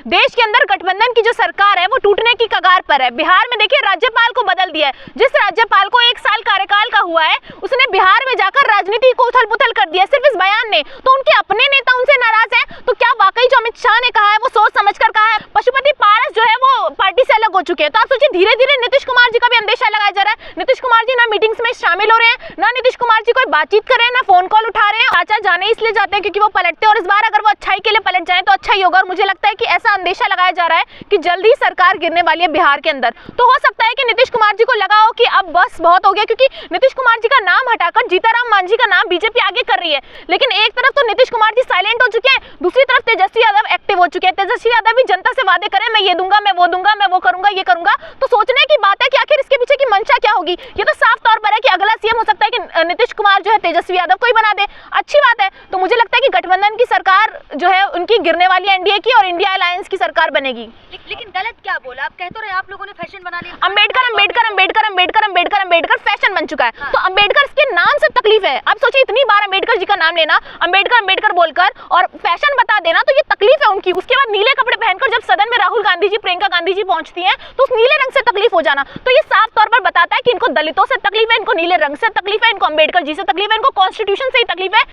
देश के अंदर गठबंधन की जो सरकार है वो टूटने की कगार पर है। बिहार में देखिए राज्यपाल को बदल दिया है। जिस राज्यपाल को 1 साल कार्यकाल का हुआ है उसने बिहार में जाकर राजनीति को उथल पुथल कर दिया सिर्फ इस बयान ने। तो उनके अपने नेता उनसे नाराज हैं। तो क्या वाकई जो अमित शाह ने कहा है वो सोच समझ कर कहा है? पशुपति पारस जो है वो पार्टी से अलग हो चुके हैं। तो आप सोचिए धीरे धीरे नीतीश कुमार जी का भी अंदेशा लगाया जा रहा है। नीतीश कुमार जी ना मीटिंग्स में शामिल हो रहे हैं, ना नीतीश कुमार जी कोई बातचीत कर रहे हैं, ना फोन कॉल उठा रहे हैं। चाचा जाने इसलिए जाते हैं क्योंकि वो पलटते हैं और इस बार अगर वो अच्छाई के लिए पलट जाए तो अच्छा ही होगा। और मुझे लगता है कि ऐसा अंदेशा लगाया जा रहा है कि जल्दी सरकार गिरने वाली है बिहार के अंदर। तो हो सकता है कि नीतीश कुमार जी को लगा हो कि अब बस बहुत हो गया, क्योंकि नीतीश कुमार जी का नाम हटाकर जीतनराम मांझी का नाम बीजेपी आगे कर रही है। लेकिन एक तरफ तो नीतीश कुमार जी साइलेंट हो चुके हैं, दूसरी तरफ तेजस्वी यादव एक्टिव हो चुके हैं। तेजस्वी यादव भी जनता से वादे करें, मैं ये दूंगा, मैं वो दूंगा, मैं वो करूंगा, ये करूंगा। तो सोचने की बात है कि आखिर इसके पीछे की मंशा क्या होगी। ये तो साफ तौर पर है कि अगला सीएम हो सकता है कि नीतीश कुमार जो है तेजस्वी यादव को ही बना दे। अच्छी बात है। तो मुझे लगता है कि गठबंधन की सरकार जो है उनकी गिरने वाली एनडीए की और इंडिया अलायंस की सरकार बनेगी। लेकिन गलत क्या बोला? आप कह तो रहे आप लोगों ने फैशन बना लिया। अंबेडकर अंबेडकर अंबेडकर अंबेडकर अंबेडकर अंबेडकर फैशन बन चुका है। हाँ। तो अंबेडकर के नाम से तकलीफ है। आप सोचिए इतनी बार अंबेडकर जी का नाम लेना, अंबेडकर अंबेडकर बोलकर और फैशन बता देना, तो ये तकलीफ है उनकी। उसके बाद नीले कपड़े पहनकर जब सदन में राहुल गांधी जी, प्रियंका गांधी जी पहुंचती हैं तो उस नीले रंग से तकलीफ हो जाना, तो ये साफ तौर पर बताता है कि इनको दलितों से तकलीफ है, इनको नीले रंग से तकलीफ है, इनको अंबेडकर जी से तकलीफ है, इनको कॉन्स्टिट्यूशन से ही तकलीफ है।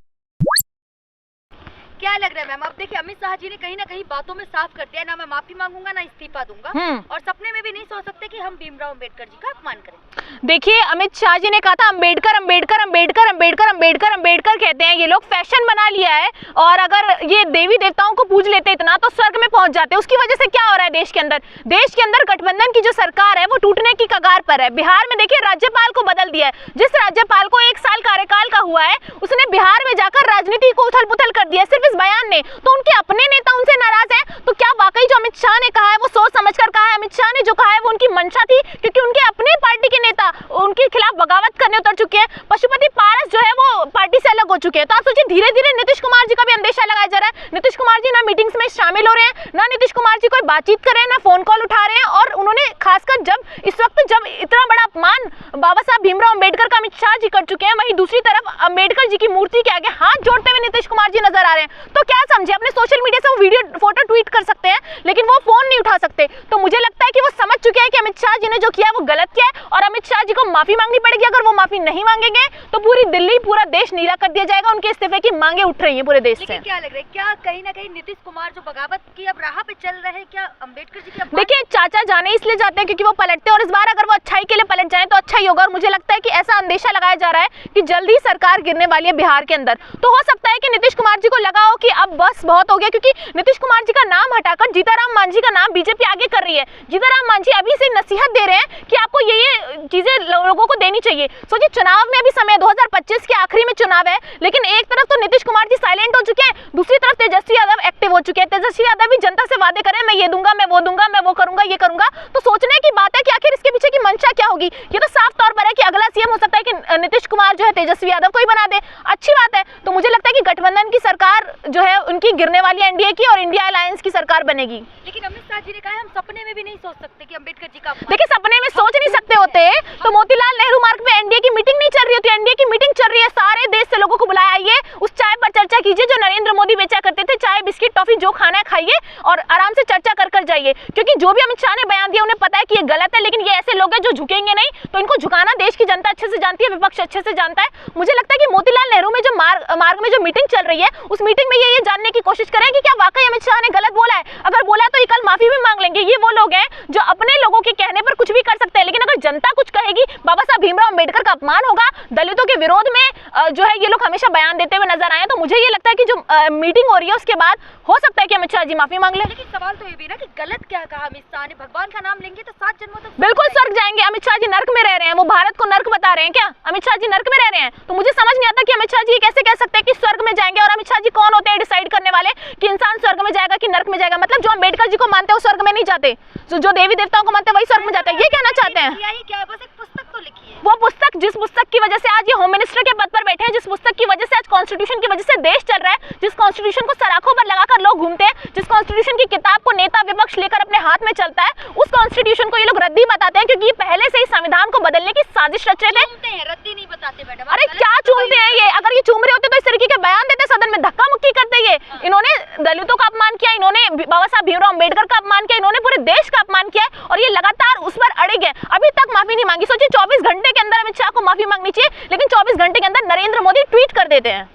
क्या लग रहा है मैम? अब देखिए अमित शाह जी ने कहीं ना कहीं बातों में साफ कर दिया, ना मैं माफी मांगूंगा ना इस्तीफा दूंगा, और सपने में भी नहीं सोच सकते कि हम भीमराव अंबेडकर जी का अपमान करें। देखिए अमित शाह जी ने कहा था अंबेडकर अंबेडकर अंबेडकर अंबेडकर अंबेडकर अंबेडकर कहते हैं ये लोग, फैशन बना लिया है। और अगर ये देवी देवताओं को पूज लेते इतना तो स्वर्ग में पहुंच जाते। उसकी वजह से क्या हो रहा है देश के अंदर गठबंधन की जो सरकार है वो टूटने की कगार पर है। बिहार में देखिए राज्यपाल को बदल दिया है। जिस राज्यपाल को 1 साल कार्यकाल का हुआ है उसने बिहार में जाकर राजनीति को उथल पुथल कर दिया सिर्फ इस बयान ने। तो उनके अपने नेता उनसे नाराज हैं। तो क्या वाकई जो अमित शाह ने कहा है वो सोच समझ कर कहा है? अमित शाह ने जो कहा है वो उनकी मंशा थी, क्योंकि उनके अपने पार्टी के नेता उनके खिलाफ बगावत करने उतर चुके हैं। पशुपति पारस जो है वो पार्टी से अलग हो चुके हैं। तो आप सोचिए धीरे धीरे नीतीश कुमार जी का भी अंदेशा लगाया जा रहा है। नीतीश कुमार जी ना मीटिंग्स में शामिल हो रहे हैं, ना नीतीश कुमार जी कोई बातचीत कर रहे हैं, ना फोन कॉल उठा रहे हैं। और उन्होंने खासकर इस वक्त जब इतना बड़ा अपमान बाबा साहब भीमराव अंबेडकर का अमित शाह जी कर चुके हैं, वहीं दूसरी तरफ अंबेडकर जी की मूर्ति के आगे हाथ जोड़ते हुए नीतीश कुमार जी नजर आ रहे हैं। तो क्या समझे? अपने सोशल मीडिया से वो वीडियो फोटो ट्वीट कर सकते हैं लेकिन वो फोन नहीं उठा सकते। तो मुझे लगता है कि वो समझ चुके हैं कि अमित शाह जी ने जो किया वो गलत किया है और अमित शाह जी को माफी मांगनी पड़ेगी। अगर वो माफी नहीं मांगेंगे तो पूरी दिल्ली, पूरा देश नीला कर दिया जाएगा। उनके इस्तीफे की मांगे उठ रही है पूरे देश से। क्या लग रहा है, क्या कहीं ना कहीं नीतीश कुमार जो बगावत की अब राह पे चल रहे हैं, क्या अंबेडकर जी की? देखिए चाचा जाने इसलिए जाते हैं क्योंकि वो पलटते हैं और इस बार अगर वो अच्छाई के लिए पलट जाए तो अच्छा ही होगा। और मुझे लगता है कि ऐसा अंदेशा लगाया जा रहा है कि जल्दी सरकार गिरने वाली है बिहार के अंदर। तो हो सकता है कि नीतीश कुमार जी को लगा हो कि अब बस बहुत हो गया, क्योंकि नीतीश कुमार जी का नाम हटाकर जीतनराम मांझी का नाम बीजेपी आगे कर रही है। जीतनराम मांझी अभी से नसीहत दे रहे हैं कि आपको ये चीजें लोगों को देनी चाहिए। सोचिए चुनाव में अभी समय 2025 के आखिरी में चुनाव है, लेकिन एक तरफ तो नीतीश कुमार जी साइलेंट हो चुके हैं, दूसरी तरफ तेजस्वी यादव एक्टिव हो चुके हैं। तेजस्वी यादव भी जनता से वादे करें, मैं ये दूंगा, मैं वो दूंगा, मैं वो करूंगा, ये करूंगा। तो सोचने की बात है कि आखिर इसके पीछे की मंशा क्या होगी। ये तो साफ तौर पर है कि अगला सीएम हो सकता है कि नीतीश कुमार जो है तेजस्वी यादव को ही बना दे। अच्छी बात है। तो मुझे लगता है कि गठबंधन की सरकार जो है उनकी गिरने वाली एनडीए की और इंडिया अलायंस की सरकार बनेगी। लेकिन अमित शाह जी ने कहा हम सपने में भी नहीं सोच सकते कि अंबेडकर जी का। देखिए सपने में सोच नहीं सकते होते तो मोतीलाल नेहरू मार्ग पे एनडीए की मीटिंग नहीं चल रही होती। एनडीए की मीटिंग चल रही है, सारे देश से लोगों को बुलाया, आइए उस चाय पर चर्चा कीजिए जो नरेंद्र मोदी बेचा करते थे। चाय बिस्किट टॉफी जो खाना है खाइए और आराम से चर्चा कर जाइए, क्योंकि जो भी अमित शाह ने बयान दिया उन्हें पता है कि ये गलत है। लेकिन ये ऐसे लोग हैं जो झुकेंगे नहीं, तो इनको झुकाना देश की जनता अच्छे से जानती है, विपक्ष अच्छे से जानता है। मुझे लगता है कि मोतीलाल नेहरू में जो मार्ग में जो मीटिंग चल रही है उस मीटिंग में ये जानने की कोशिश करें कि क्या वाकई अमित शाह ने गलत बोला है। अगर बोला है तो ये कल माफी भी मांग लेंगे। ये वो लोग हैं जो अपने लोगों के कहने पर कुछ भी कर सकते हैं, लेकिन अगर जनता कुछ कहेगी, बाबा साहब भीमराव अंबेडकर का अपमान होगा, दलितों के विरोध में जो है ये लोग हमेशा बयान देते हुए नजर आए। तो मुझे ये लगता है कि जो मीटिंग हो रही है उसके बाद हो सकता है कि अमित शाह जी माफी मांग ले। लेकिन सवाल तो ये भी ना कि गलत क्या कहा अमित शाह ने? भगवान का नाम लेंगे तो 7 जन्मों तक बिल्कुल स्वर्ग जाएंगे। अमित शाह जी नर्क में रह रहे हैं, वो भारत को नर्क बता रहे हैं क्या? अमित शाह जी नर्क में रह रहे हैं। तो मुझे समझ नहीं आता कि अमित शाह जी कैसे कह सकते हैं कि स्वर्ग में जाएंगे। और अमित शाह जी कौन होते हैं डिसाइड करने वाले कि इंसान स्वर्ग में जाएगा कि नर्क में जाएगा? मतलब जो अंबेडकर जी को मानते हैं वो स्वर्ग में नहीं जाते, जो देवी देवताओं को मानते हैं वही स्वर्ग में जाते हैं, ये कहना चाहते हैं। क्या बस एक पुस्तक तो लिखी है। वो पुस्तक, जिस पुस्तक की वजह से आज ये होम मिनिस्टर के पद पर बैठे हैं, जिस पुस्तक की वजह से आज कॉन्स्टिट्यूशन की वजह से देश चल रहा है, जिस कॉन्स्टिट्यूशन को सराखों पर लगाकर लोग घूमते हैं, जिस कॉन्स्टिट्यूशन की किताब को नेता विपक्ष लेकर अपने हाथ में चलता है, उस कॉन्स्टिट्यूशन को ये लोग रद्दी बताते हैं, क्योंकि ये पहले से ही संविधान को बदलने की साजिश रच रहे थे। रद्दी नहीं बताते मैडम। अरे क्या चूमते हैं ये? अगर ये चूम रहे होते तो इस तरीके के बयान देते, सदन में धक्का मुक्की करते। ये इन्होंने दलितों का अपमान किया, इन्होंने बाबा साहब भीमराव अम्बेडकर का अपमान किया, इन्होंने पूरे देश का अपमान किया है और ये लगातार उस पर अड़े गए। अभी तक माफी नहीं मांगी। सोचिए 24 घंटे के अंदर अमित शाह को माफी मांगनी चाहिए, लेकिन 24 घंटे के अंदर नरेंद्र मोदी ट्वीट कर देते हैं।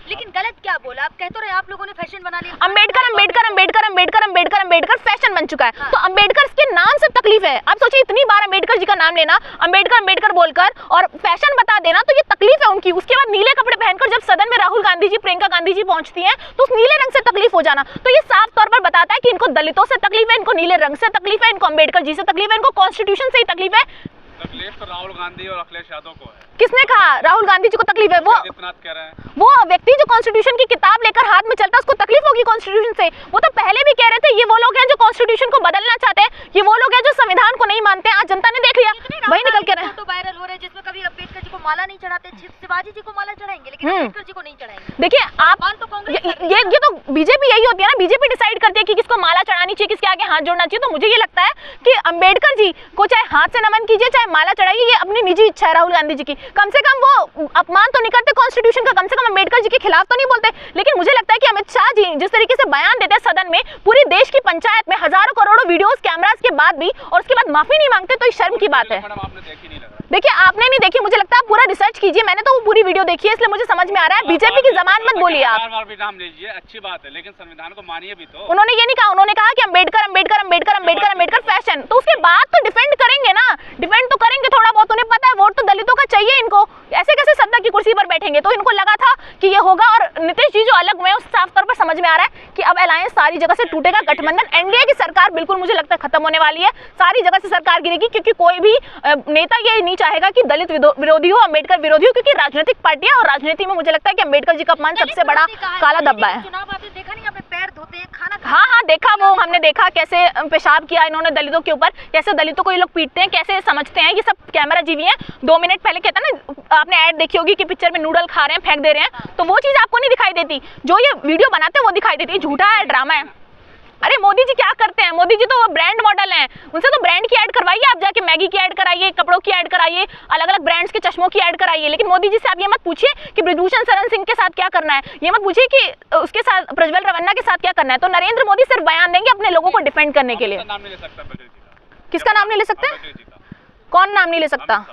लेकिन गलत क्या बोला? आप कह तो रहे आप लोगों ने फैशन बना लिया। अम्बेडकर अम्बेडकर अम्बेडकर अम्बेडकर अम्बेडकर अम्बेडकर फैशन बन चुका है। तो अम्बेडकर के नाम से तकलीफ है। आप सोचिए इतनी बार अम्बेडकर जी का नाम लेना, अम्बेडकर अम्बेडकर बोलकर और फैशन बता देना, तो ये तकलीफ है उनकी। उसके बाद नीले कपड़े पहनकर जब सदन में राहुल गांधी जी, प्रियंका गांधी जी पहुंचती हैं, तो उस नीले रंग से तकलीफ हो जाना, तो ये साफ तौर पर बताता है कि इनको दलितों से तकलीफ है, इनको नीले रंग से तकलीफ है, इनको अम्बेडकर जी से तकलीफ है, इनको कॉन्स्टिट्यूशन से ही तकलीफ है। तकलीफ तो राहुल गांधी और अखिलेश यादव को है। किसने कहा राहुल गांधी जी को तकलीफ है? वो कह रहे हैं वो व्यक्ति जो कॉन्स्टिट्यूशन की किताब लेकर हाथ में चलता है, उसको तकलीफ होगी कॉन्स्टिट्यूशन से। वो तो पहले भी कह रहे थे ये वो लोग हैं जो कॉन्स्टिट्यूशन को बदलना चाहते हैं, ये वो लोग हैं जो संविधान को नहीं मानते हैं। आज जनता ने देख लिया, वही निकल के रहे। फोटो वायरल हो रहे हैं जिसमें कभी अम्बेडकर जी को माला नहीं चढ़ाते, शिवाजी जी को माला चढ़ाएंगे लेकिन अम्बेडकर जी को नहीं चढ़ाएंगे। देखिए आप, तो कांग्रेस ये तो बीजेपी यही होती है ना, बीजेपी डिसाइड करती है कि किसको माला चढ़ानी चाहिए, किसके आगे हाथ जोड़ना चाहिए। तो मुझे ये लगता है कि अम्बेडकर जी को चाहे हाथ से नमन कीजिए, चाहे माला चढ़ाइए, ये अपनी निजी इच्छा है राहुल गांधी जी की। कम से कम वो अपमान तो नहीं करते कॉन्स्टिट्यूशन का, कम से कम अम्बेडकर जी के खिलाफ तो नहीं बोलते। लेकिन मुझे लगता है कि अमित शाह जी जिस तरीके से बयान देते हैं सदन में, पूरी देश की पंचायत में हजारों करोड़ों वीडियोस कैमरास के बाद भी, और उसके बाद माफी नहीं मांगते, तो ये शर्म की बात है। देखिए आपने नहीं देखी, मुझे लगता है पूरा रिसर्च कीजिए। मैंने तो वो पूरी वीडियो देखी है, इसलिए मुझे समझ में आ रहा है। बीजेपी की जबान मत बोलिए आप। बार भी नाम लीजिए, अच्छी बात है, लेकिन संविधान को मानिए भी तो। उन्होंने ये नहीं कहा, उन्होंने कहा कि अम्बेडकर अम्बेडकर अम्बेडकर अम्बेडकर अम्बेडकर फैशन। तो उसके बाद तो डिफेंड करेंगे ना, डिफेंड तो करेंगे थोड़ा बहुत। उन्हें पता है वोट तो दलितों का चाहिए इनको, ऐसे कैसे सत्ता की कुर्सी पर बैठेंगे। तो इनको लगा था कि ये होगा, और नीतीश जी जो अलग हुए उस साफ तौर पर समझ में आ रहा है कि अब अलायंस सारी जगह से टूटेगा। गठबंधन, एनडीए की सरकार बिल्कुल मुझे लगता है खत्म होने वाली है, सारी जगह से सरकार गिरेगी, क्योंकि कोई भी नेता ये नहीं चाहेगा कि दलित विरोधी हो, अम्बेडकर विरोधी हो, क्योंकि राजनीतिक पार्टी है और राजनीति में मुझे लगता है कि अम्बेडकर जी का अपमान सबसे बड़ा काला धब्बा है। चुनाव आपने देखा नहीं, आपने पैर धोते हैं, खाना हाँ देखा, वो हमने देखा कैसे पेशाब किया इन्होंने दलितों के ऊपर, कैसे दलितों को ये लोग पीटते हैं, कैसे समझते हैं। ये सब कैमरा जीवी है। 2 मिनट पहले कहता ना, आपने ऐड देखी होगी कि पिक्चर में नूडल खा रहे हैं, फेंक दे रहे हैं, तो वो चीज आपको नहीं दिखाई देती। जो ये वीडियो बनाते हैं वो दिखाई देती है, झूठा है, ड्रामा है। अरे मोदी जी क्या करते हैं? मोदी जी तो ब्रांड मॉडल हैं, उनसे तो ब्रांड की ऐड करवाइए आप, जाके मैगी की ऐड कराइए, कपड़ों की ऐड कराइए, अलग अलग ब्रांड्स के चश्मों की ऐड कराइए। लेकिन मोदी जी से आप ये मत पूछिए कि बृजभूषण शरण सिंह के साथ क्या करना है, ये मत पूछिए कि उसके साथ प्रज्वल रवन्ना के साथ क्या करना है। तो नरेंद्र मोदी सिर्फ बयान देंगे अपने लोगों को डिफेंड करने के लिए। किसका नाम नहीं ले सकते? कौन नाम नहीं ले सकता?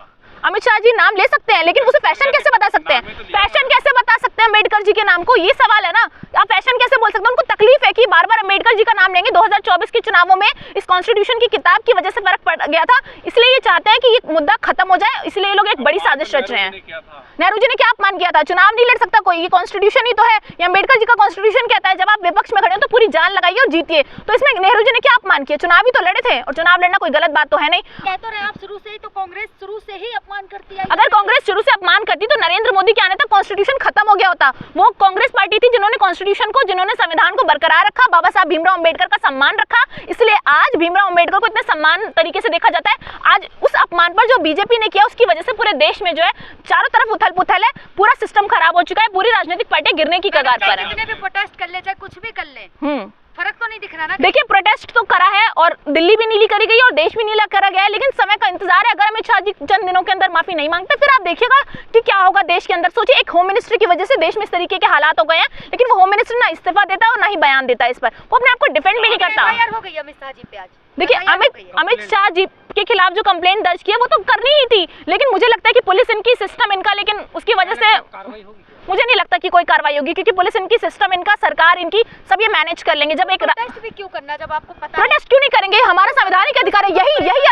अमित शाह जी नाम ले सकते हैं, लेकिन उसे फैशन कैसे बता सकते हैं? फैशन कैसे बता सकते हैं अम्बेडकर जी के नाम को? ये सवाल है ना, आप फैशन कैसे बोल सकते हैं? उनको तकलीफ है कि बार बार अम्बेडकर जी का नाम लेंगे। 2024 के चुनावों में इस कॉन्स्टिट्यूशन की किताब की वजह से फर्क पड़ गया था, इसलिए ये चाहते हैं कि ये मुद्दा खत्म हो जाए, इसलिए ये लोग एक बड़ी साजिश रच रहे हैं। नेहरू जी ने क्या अपमान किया था? चुनाव नहीं लड़ सकता कोई, ये कॉन्स्टिट्यूशन ही तो है, ये अम्बेडकर जी का कॉन्स्टिट्यूशन कहता है जब आप विपक्ष में खड़े हो तो पूरी जान लगाइए और जीतिए। तो इसमें नेहरू जी ने क्या अपमान किया? चुनाव ही तो लड़े थे, और चुनाव लड़ना कोई गलत बात तो है नहीं। कह तो रहे आप शुरू से ही, तो कांग्रेस शुरू से ही अपमान करती है। अगर कांग्रेस शुरू से अपमान करती तो नरेंद्र मोदी के आने तक कॉन्स्टिट्यूशन खत्म हो गया होता। वो कांग्रेस पार्टी थी जिन्होंने कॉन्स्टिट्यूशन को, जिन्होंने संविधान को बरकरार रखा, बाबा साहब भीमराव अम्बेडकर का सम्मान रखा, इसलिए आज भीमराव अम्बेडकर को इतने सम्मान तरीके से देखा जाता है। आज उस अपमान पर जो बीजेपी ने किया, उसकी वजह से पूरे देश में जो है चारों तरफ उथल पुथल है, पूरा सिस्टम खराब हो चुका है, पूरी राजनीतिक पार्टियां गिरने की कगार पर है। कितने भी प्रोटेस्ट कर ले, चाहे कुछ भी कर ले, फर्क तो नहीं दिख रहा ना। देखिए प्रोटेस्ट तो करा है, और दिल्ली भी नीली करी गई और देश भी नीला करा गया है, लेकिन समय का इंतजार है। अगर अमित शाह जी चंद दिनों के अंदर माफी नहीं मांगते, फिर आप देखिएगा कि क्या होगा देश के अंदर। सोचिए एक होम मिनिस्टर की वजह से देश में इस तरीके के हालात हो गए हैं, लेकिन वो होम मिनिस्टर ना इस्तीफा देता है और ना ही बयान देता है इस पर, वो अपने आप को डिफेंड भी नहीं करता। हो गई अमित शाह जी पे आज। देखिए अमित शाह जी के खिलाफ जो कंप्लेंट दर्ज की है वो तो करनी ही थी, लेकिन मुझे लगता है कि पुलिस इनकी सिस्टम इनका, लेकिन उसकी वजह से मुझे नहीं लगता कि कोई कार्रवाई होगी, क्योंकि पुलिस इनकी, सिस्टम इनका, सरकार इनकी, सब ये मैनेज कर लेंगे। जब एक प्रोटेस्ट भी क्यों करना जब आपको पता है? प्रोटेस्ट क्यों नहीं करेंगे? हमारा संवैधानिक अधिकार है, यही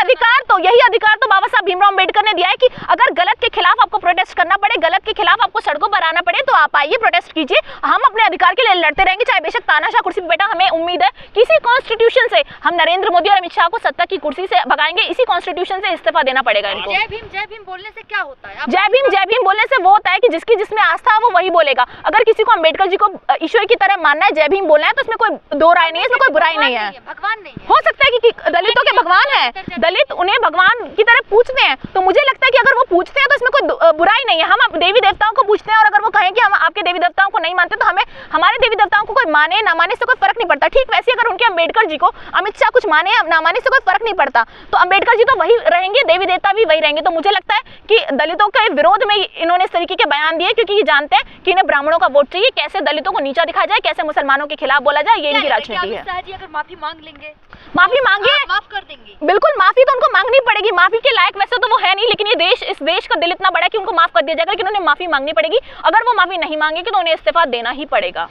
अधिकार तो बाबा साहब भीमराव अम्बेडकर ने दिया है कि अगर गलत के खिलाफ आपको प्रोटेस्ट करना पड़े, गलत के खिलाफ आपको सड़कों पर आना पड़े, तो आप आइए, प्रोटेस्ट कीजिए। हम अपने अधिकार के लिए लड़ते रहेंगे, चाहे बेशक तानाशाह कुर्सी पर बैठा। हमें उम्मीद है कि इसी कॉन्स्टिट्यूशन से हम नरेंद्र मोदी और अमित शाह को सत्ता की कुर्सी से भगाएंगे, इसी कॉन्स्टिट्यूशन से इस्तीफा देना पड़ेगा इनको। जय भीम बोलने से क्या होता है? जय भीम बोलने से वो होता है कि जिसकी जिसमें आस्था वो वही बोलेगा। अगर किसी को अम्बेडकर जी को ईश्वर की तरह मानना है, जय भीम बोलना है, तो इसमें कोई दो राय नहीं है, इसमें कोई बुराई नहीं है। भगवान नहीं है। हो सकता है कि दलितों के भगवान है, दलित उन्हें भगवान की तरह पूछते हैं, तो मुझे लगता है कि अगर वो पूछते हैं तो इसमें कोई बुराई नहीं है। हम देवी देवताओं को पूछते हैं और अगर वो कहें कि हम आपके देवी देवताओं को नहीं मानते, तो हमें हमारे देवी देवताओं को कोई माने ना माने से कोई फर्क नहीं पड़ता। ठीक वैसे अगर उनके अम्बेडकर जी को अमित शाह कुछ माने ना माने से कोई फर्क नहीं पड़ता, तो अम्बेडकर जी तो वही रहेंगे, देवी देवता भी वही रहेंगे। तो मुझे लगता है कि दलितों के विरोध में इन्होंने इस तरीके के बयान दिए, क्योंकि ये जानते हैं कि इन्हें ब्राह्मणों का वोट चाहिए, कैसे दलितों को नीचा दिखाया जाए, कैसे मुसलमानों के खिलाफ बोला जाए, ये इनकी राजनीति है। अमित शाह जी अगर माफी मांग लेंगे, माफी मांगे, माफ कर देंगे? बिल्कुल माफी तो उनको मांगनी पड़ेगी, माफी के लायक वैसे तो वो है नहीं, लेकिन ये देश, इस देश का दिल इतना बड़ा है कि उनको माफ कर दिया जाएगा, लेकिन उन्हें माफी मांगनी पड़ेगी। अगर वो माफी नहीं मांगेगी तो उन्हें इस्तीफा देना ही पड़ेगा।